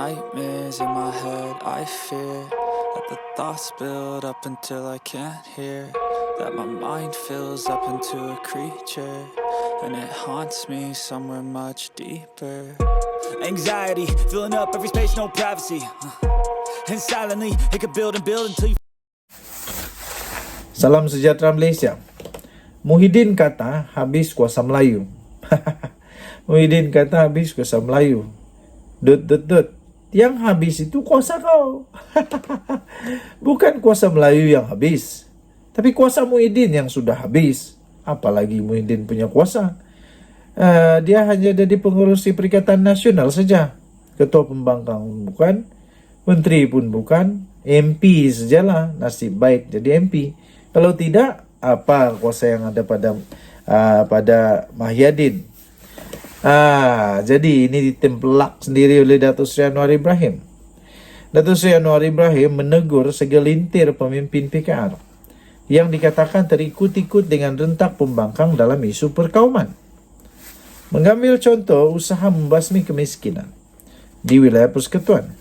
nightmares in my head, I fear that the thoughts build up until I can't hear, that my mind fills up into a creature, and it haunts me somewhere much deeper. Anxiety, filling up every space, no privacy, and silently, it could build and build until you... Salam sejahtera Malaysia. Muhyiddin kata habis kuasa Melayu. Muhyiddin kata habis kuasa Melayu. Yang habis itu kuasa kau. Bukan kuasa Melayu yang habis, tapi kuasa Muhyiddin yang sudah habis. Apalagi Muhyiddin punya kuasa. Dia hanya jadi pengurusi Perikatan Nasional saja. Ketua Pembangkang bukan, menteri pun bukan, MP sajalah. Nasib baik jadi MP. Kalau tidak, apa kuasa yang ada pada Muhyiddin? Jadi ini ditempelak sendiri oleh Datuk Seri Anwar Ibrahim. Datuk Seri Anwar Ibrahim menegur segelintir pemimpin PKR yang dikatakan terikut-ikut dengan rentak pembangkang dalam isu perkauman. Mengambil contoh usaha membasmi kemiskinan di wilayah Persekutuan.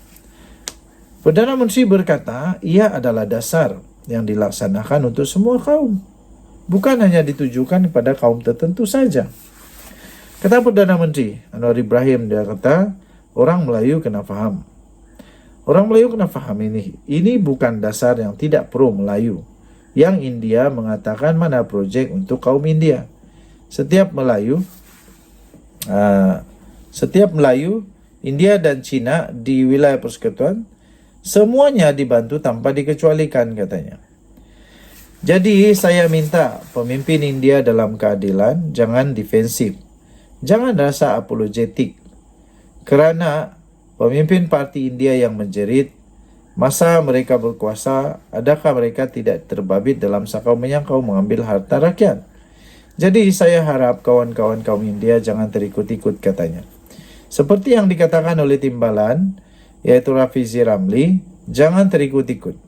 Perdana Menteri berkata ia adalah dasar yang dilaksanakan untuk semua kaum, bukan hanya ditujukan kepada kaum tertentu saja. Kata Perdana Menteri Anwar Ibrahim, dia kata orang Melayu kena faham. Orang Melayu kena faham ini. Ini bukan dasar yang tidak pro Melayu. Yang India mengatakan mana projek untuk kaum India. Setiap Melayu, India dan Cina di wilayah Persekutuan, semuanya dibantu tanpa dikecualikan katanya. Jadi saya minta pemimpin India dalam keadilan jangan defensif. Jangan rasa apologetik. Kerana pemimpin parti India yang menjerit, masa mereka berkuasa, adakah mereka tidak terbabit dalam sakau menyangkau mengambil harta rakyat? Jadi saya harap kawan-kawan kaum India jangan terikut-ikut katanya. Seperti yang dikatakan oleh Timbalan, yaitu Rafizi Ramli, jangan terikut-ikut.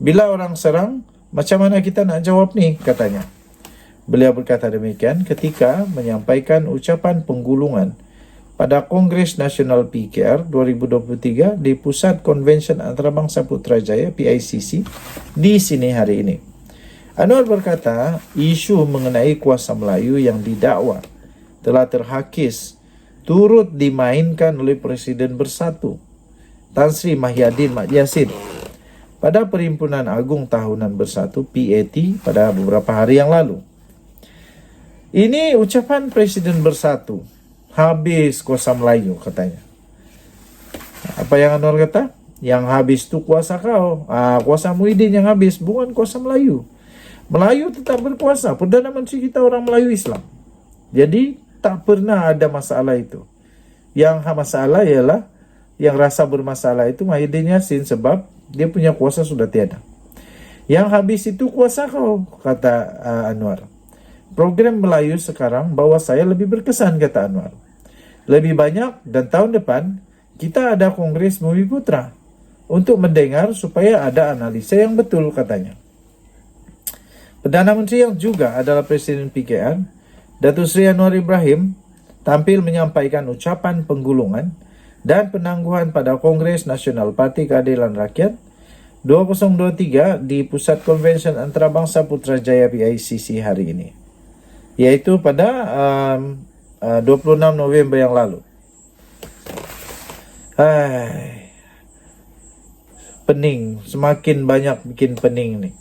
Bila orang serang, macam mana kita nak jawab ni katanya. Beliau berkata demikian ketika menyampaikan ucapan penggulungan pada Kongres Nasional PKR 2023 di Pusat Konvensyen Antarabangsa Putrajaya PICC di sini hari ini. Anwar berkata isu mengenai kuasa Melayu yang didakwa telah terhakis turut dimainkan oleh Presiden Bersatu Tan Sri Muhyiddin Mat Yassin pada Perhimpunan Agung Tahunan Bersatu PAT pada beberapa hari yang lalu. Ini ucapan Presiden Bersatu. Habis kuasa Melayu katanya. Apa yang Anwar kata? Yang habis itu kuasa kau. Kuasa Muhyiddin yang habis, bukan kuasa Melayu. Melayu tetap berkuasa. Perdana Menteri kita orang Melayu Islam. Jadi tak pernah ada masalah itu. Yang masalah ialah yang rasa bermasalah itu Muhyiddin Yassin sebab dia punya kuasa sudah tiada. Yang habis itu kuasa kau, kata Anwar. Program Melayu sekarang bawa saya lebih berkesan, kata Anwar. Lebih banyak dan tahun depan kita ada Kongres Bumi Putra untuk mendengar supaya ada analisa yang betul, katanya. Perdana Menteri yang juga adalah Presiden PKR, Datuk Seri Anwar Ibrahim, tampil menyampaikan ucapan penggulungan dan penangguhan pada Kongres Nasional Parti Keadilan Rakyat 2023 di Pusat Konvensyen Antarabangsa Putrajaya PICC hari ini, yaitu pada 26 November yang lalu. Pening, semakin banyak bikin pening nih.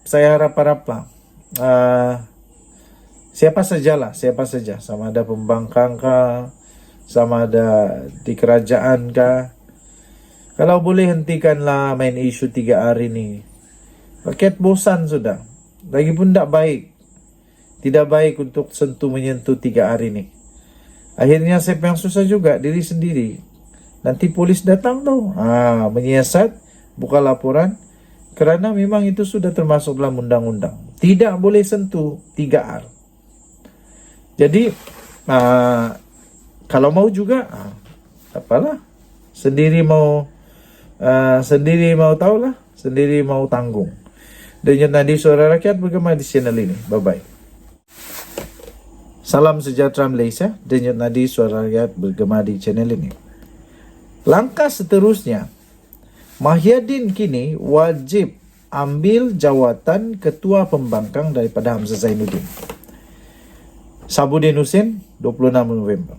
Saya harap lah. Siapa saja, sama ada pembangkang kah, sama ada di kerajaan kah, kalau boleh hentikanlah main isu 3 hari ni. Rakyat bosan sudah. Lagipun tak baik. Tidak baik untuk menyentuh 3 hari ni. Akhirnya siapa yang susah juga diri sendiri. Nanti polis datang tu, menyiasat, buka laporan, kerana memang itu sudah termasuk dalam undang-undang. Tidak boleh sentuh 3R. Jadi kalau mau juga, apalah, sendiri mau tahulah, sendiri mau tanggung. Denyut Nadi Suara Rakyat bergema di channel ini. Bye-bye. Salam sejahtera Malaysia. Denyut Nadi Suara Rakyat bergema di channel ini. Langkah seterusnya, Mahyadin kini wajib ambil jawatan Ketua Pembangkang daripada Hamzah Zainuddin. Sabudin Husin, 26 November.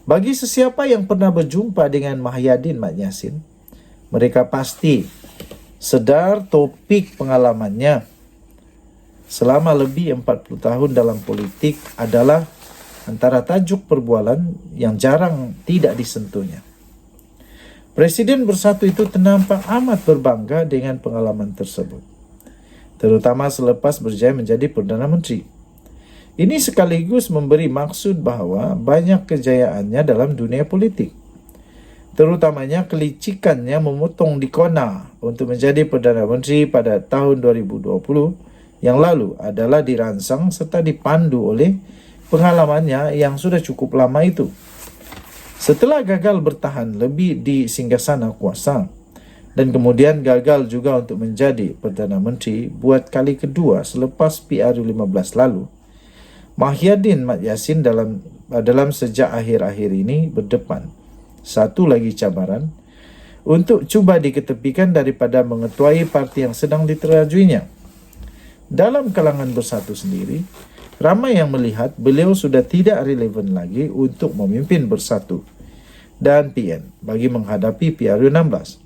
Bagi sesiapa yang pernah berjumpa dengan Mahyadin Mat Yassin, mereka pasti sedar topik pengalamannya selama lebih 40 tahun dalam politik adalah antara tajuk perbualan yang jarang tidak disentuhnya. Presiden Bersatu itu nampak amat berbangga dengan pengalaman tersebut, terutama selepas berjaya menjadi Perdana Menteri. Ini sekaligus memberi maksud bahawa banyak kejayaannya dalam dunia politik, terutamanya kelicikannya memotong di kona untuk menjadi Perdana Menteri pada tahun 2020 yang lalu adalah dirangsang serta dipandu oleh pengalamannya yang sudah cukup lama itu. Setelah gagal bertahan lebih di singgasana kuasa dan kemudian gagal juga untuk menjadi Perdana Menteri buat kali kedua selepas PRU15 lalu, Mahyadin Mat Yassin dalam sejak akhir-akhir ini berdepan satu lagi cabaran untuk cuba diketepikan daripada mengetuai parti yang sedang diterajuinya. Dalam kalangan Bersatu sendiri, ramai yang melihat beliau sudah tidak relevan lagi untuk memimpin Bersatu dan PN bagi menghadapi PRU16.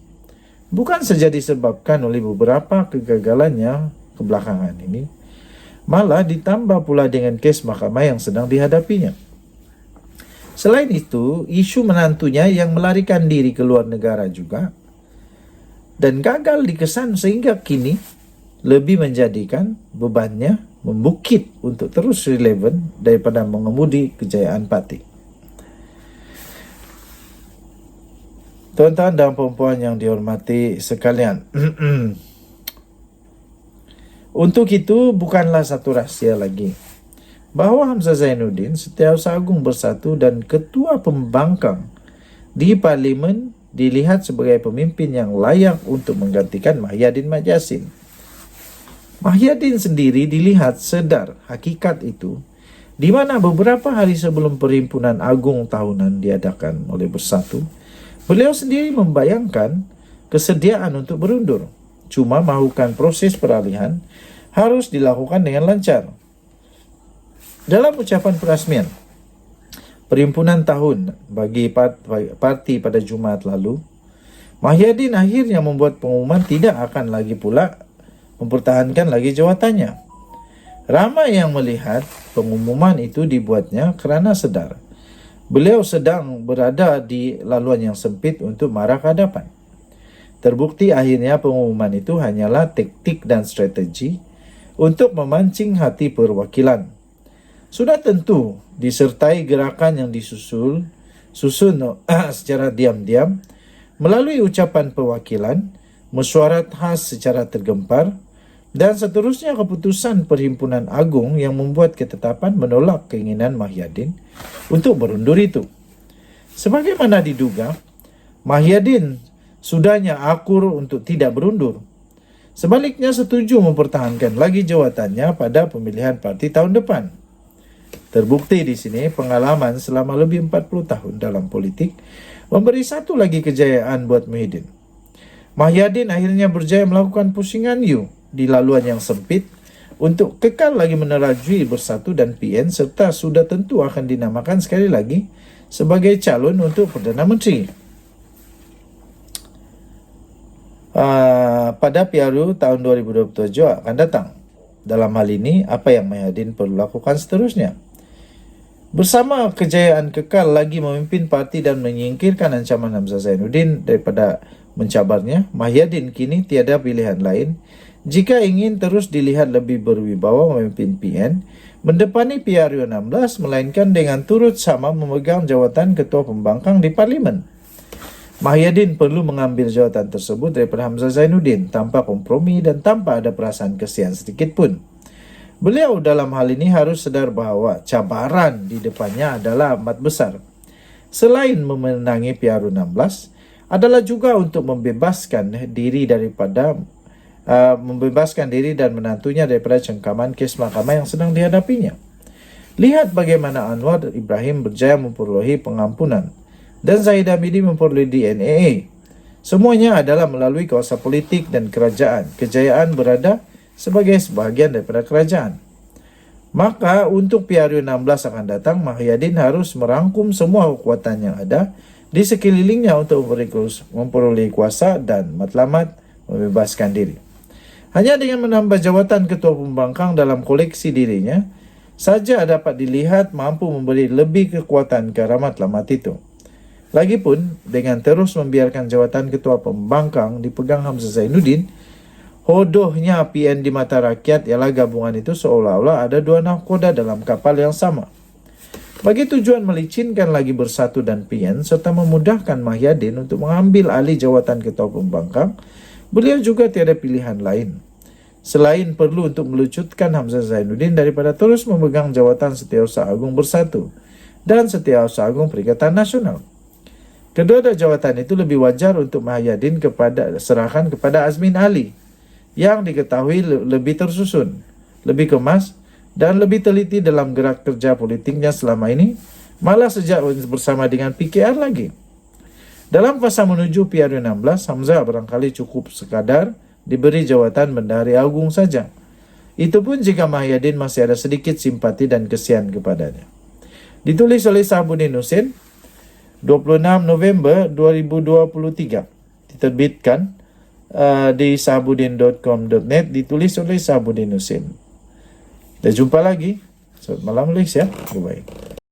Bukan saja disebabkan oleh beberapa kegagalannya kebelakangan ini, malah ditambah pula dengan kes mahkamah yang sedang dihadapinya. Selain itu, isu menantunya yang melarikan diri ke luar negara juga dan gagal dikesan sehingga kini lebih menjadikan bebannya membukit untuk terus relevan daripada mengemudi kejayaan parti. Tuan-tuan dan puan-puan yang dihormati sekalian, untuk itu bukanlah satu rahsia lagi bahawa Hamzah Zainuddin, Setiausaha Agung Bersatu dan Ketua Pembangkang di Parlimen dilihat sebagai pemimpin yang layak untuk menggantikan Mahyadin Mat Yassin. Mahyadin sendiri dilihat sedar hakikat itu di mana beberapa hari sebelum Perhimpunan Agung tahunan diadakan oleh Bersatu, beliau sendiri membayangkan kesediaan untuk berundur. Cuma mahukan proses peralihan harus dilakukan dengan lancar. Dalam ucapan perasmian Perhimpunan Tahun bagi parti pada Jumaat lalu, Mahyadin akhirnya membuat pengumuman tidak akan lagi pula mempertahankan lagi jawatannya. Ramai yang melihat pengumuman itu dibuatnya kerana sedar beliau sedang berada di laluan yang sempit untuk marah ke hadapan. Terbukti akhirnya pengumuman itu hanyalah taktik dan strategi untuk memancing hati perwakilan. Sudah tentu disertai gerakan yang susun secara diam-diam melalui ucapan perwakilan, mesyuarat khas secara tergempar dan seterusnya keputusan Perhimpunan Agung yang membuat ketetapan menolak keinginan Mahyadin untuk berundur itu. Sebagaimana diduga, Mahyadin sudahnya akur untuk tidak berundur. Sebaliknya setuju mempertahankan lagi jawatannya pada pemilihan parti tahun depan. Terbukti di sini pengalaman selama lebih 40 tahun dalam politik memberi satu lagi kejayaan buat Mahyadin. Mahyadin akhirnya berjaya melakukan pusingan di laluan yang sempit untuk kekal lagi menerajui Bersatu dan PN serta sudah tentu akan dinamakan sekali lagi sebagai calon untuk Perdana Menteri pada PRU tahun 2027 akan datang. Dalam hal ini, apa yang Mahyadin perlu lakukan seterusnya? Bersama kejayaan kekal lagi memimpin parti dan menyingkirkan ancaman Hamzah Zainuddin daripada mencabarnya, Mahyadin kini tiada pilihan lain jika ingin terus dilihat lebih berwibawa memimpin PN mendepani PRU 16 melainkan dengan turut sama memegang jawatan Ketua Pembangkang di Parlimen. Mahyadin perlu mengambil jawatan tersebut daripada Hamzah Zainuddin tanpa kompromi dan tanpa ada perasaan kesian sedikit pun. Beliau dalam hal ini harus sedar bahawa cabaran di depannya adalah amat besar. Selain memenangi PRU 16, adalah juga untuk membebaskan diri dan menantunya daripada cengkaman kes mahkamah yang sedang dihadapinya. Lihat bagaimana Anwar Ibrahim berjaya memperolehi pengampunan dan Zahid Hamidi memperoleh DNA. Semuanya adalah melalui kuasa politik dan kerajaan. Kejayaan berada sebagai sebahagian daripada kerajaan. Maka untuk PRU16 akan datang, Mahyadin harus merangkum semua kekuatan yang ada di sekelilingnya untuk memperoleh kuasa dan matlamat membebaskan diri. Hanya dengan menambah jawatan ketua pembangkang dalam koleksi dirinya saja dapat dilihat mampu memberi lebih kekuatan ke arah matlamat itu. Lagipun, dengan terus membiarkan jawatan ketua pembangkang dipegang Hamzah Zainuddin, hodohnya PN di mata rakyat ialah gabungan itu seolah-olah ada dua nahkoda dalam kapal yang sama. Bagi tujuan melicinkan lagi Bersatu dan PN serta memudahkan Mahyadin untuk mengambil alih jawatan ketua pembangkang, beliau juga tiada pilihan lain selain perlu untuk melucutkan Hamzah Zainuddin daripada terus memegang jawatan Setiausaha Agung Bersatu dan Setiausaha Agung Perikatan Nasional. Kedua jawatan itu lebih wajar untuk Mahyadin serahkan kepada Azmin Ali yang diketahui lebih tersusun, lebih kemas dan lebih teliti dalam gerak kerja politiknya selama ini, malah sejak bersama dengan PKR lagi. Dalam fasa menuju PRU16, Hamzah barangkali cukup sekadar diberi jawatan Bendahari Agung saja. Itu pun jika Mahyadin masih ada sedikit simpati dan kesian kepadanya. Ditulis oleh Sahabudin Husin, 26 November 2023. Diterbitkan di sahabudin.com.net, ditulis oleh Sahabudin Husin. Dan jumpa lagi. Selamat malam Malaysia. Bye-bye.